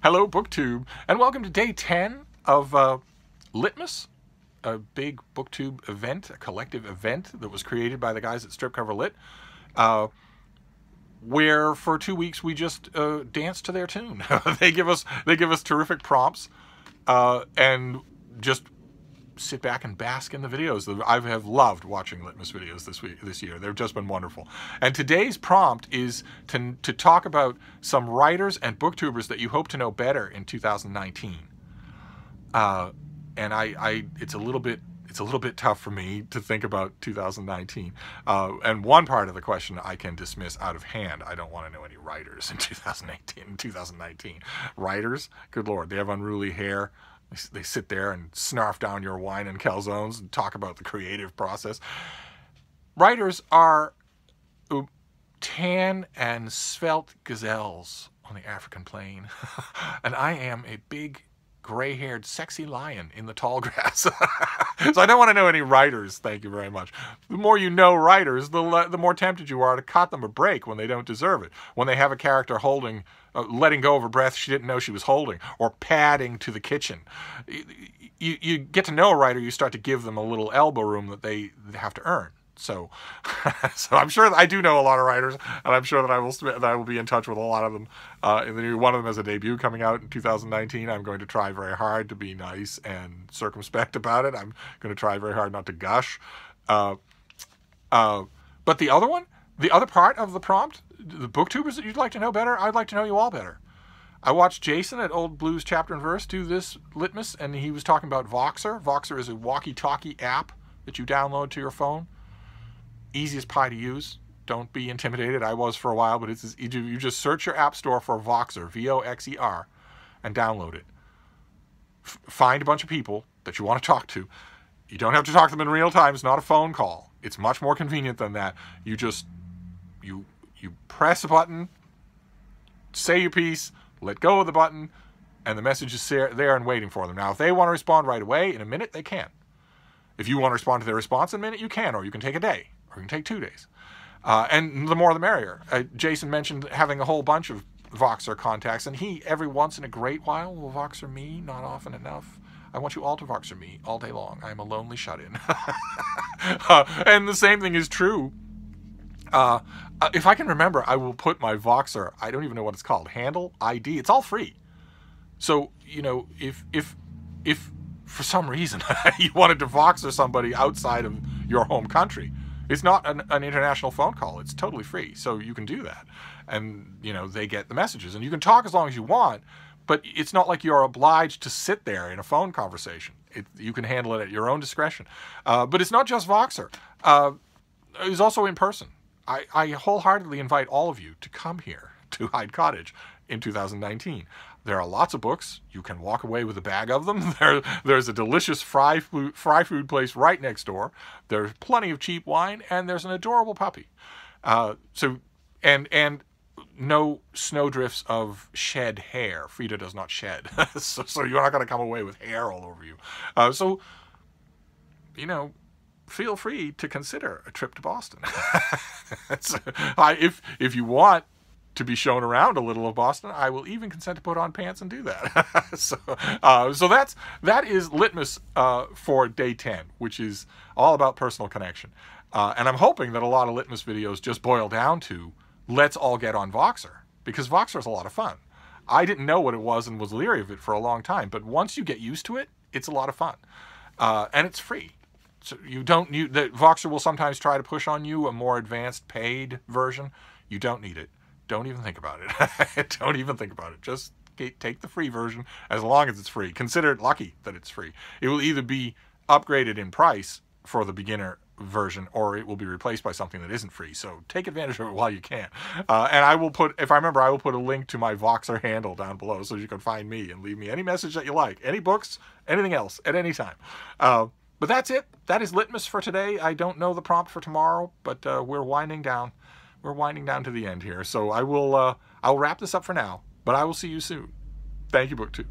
Hello, BookTube, and welcome to day 10 of LitMas, a big BookTube event, a collective event that was created by the guys at Stripcover Lit, where for 2 weeks we just dance to their tune. They give us terrific prompts, and just sit back and bask in the videos. I have loved watching Litmas videos this year. They've just been wonderful. And today's prompt is to talk about some writers and booktubers that you hope to know better in 2019. And it's a little bit tough for me to think about 2019. And one part of the question I can dismiss out of hand. I don't want to know any writers in 2019. Writers? Good Lord, they have unruly hair. They sit there and snarf down your wine and calzones and talk about the creative process. Writers are tan and svelte gazelles on the African plain. And I am a big, gray-haired, sexy lion in the tall grass. So I don't want to know any writers, thank you very much. The more you know writers, the more tempted you are to cut them a break when they don't deserve it. When they have a character holding, letting go of a breath she didn't know she was holding, or padding to the kitchen. You get to know a writer, you start to give them a little elbow room that they have to earn. So I'm sure that I do know a lot of writers, and I'm sure that I will be in touch with a lot of them. One of them has a debut coming out in 2019. I'm going to try very hard to be nice and circumspect about it. I'm going to try very hard not to gush. But the other one, the other part of the prompt, the booktubers that you'd like to know better, I'd like to know you all better. I watched Jason at Old Blues Chapter and Verse do this Litmas, and he was talking about Voxer. Voxer is a walkie-talkie app that you download to your phone. Easiest pie to use. Don't be intimidated. I was for a while, but you just search your app store for Voxer, V-O-X-E-R, and download it. Find a bunch of people that you want to talk to. You don't have to talk to them in real time. It's not a phone call. It's much more convenient than that. You just you press a button, say your piece, let go of the button, and the message is there and waiting for them. Now, if they want to respond right away, in a minute, they can. If you want to respond to their response in a minute, you can, or you can take a day, or you can take 2 days. And the more the merrier. Jason mentioned having a whole bunch of Voxer contacts, and he, every once in a great while, will Voxer me, not often enough. I want you all to Voxer me all day long. I am a lonely shut-in. And the same thing is true. If I can remember, I will put my Voxer, I don't even know what it's called, handle, ID, it's all free. So, you know, if for some reason you wanted to Voxer somebody outside of your home country, it's not an international phone call. It's totally free. So you can do that. And, you know, they get the messages. And you can talk as long as you want, but it's not like you're obliged to sit there in a phone conversation. You can handle it at your own discretion. But it's not just Voxer. It's also in person. I wholeheartedly invite all of you to come here to Hyde Cottage in 2019. There are lots of books. You can walk away with a bag of them. There's a delicious fry food place right next door. There's plenty of cheap wine, and there's an adorable puppy. And no snowdrifts of shed hair. Frida does not shed. so you're not going to come away with hair all over you. So, you know, feel free to consider a trip to Boston. If you want to be shown around a little of Boston, I will even consent to put on pants and do that. So that is Litmas for day 10, which is all about personal connection. And I'm hoping that a lot of Litmas videos just boil down to let's all get on Voxer, because Voxer is a lot of fun. I didn't know what it was and was leery of it for a long time, but once you get used to it, it's a lot of fun. And it's free. So Voxer will sometimes try to push on you a more advanced paid version. You don't need it. Don't even think about it. Don't even think about it. Just take the free version as long as it's free. Consider it lucky that it's free. It will either be upgraded in price for the beginner version, or it will be replaced by something that isn't free. So take advantage of it while you can. And I will put, if I remember, I will put a link to my Voxer handle down below so you can find me and leave me any message that you like, any books, anything else, at any time. But that's it. That is Litmas for today. I don't know the prompt for tomorrow, but we're winding down. We're winding down to the end here. So I'll wrap this up for now, but I will see you soon. Thank you, BookTube.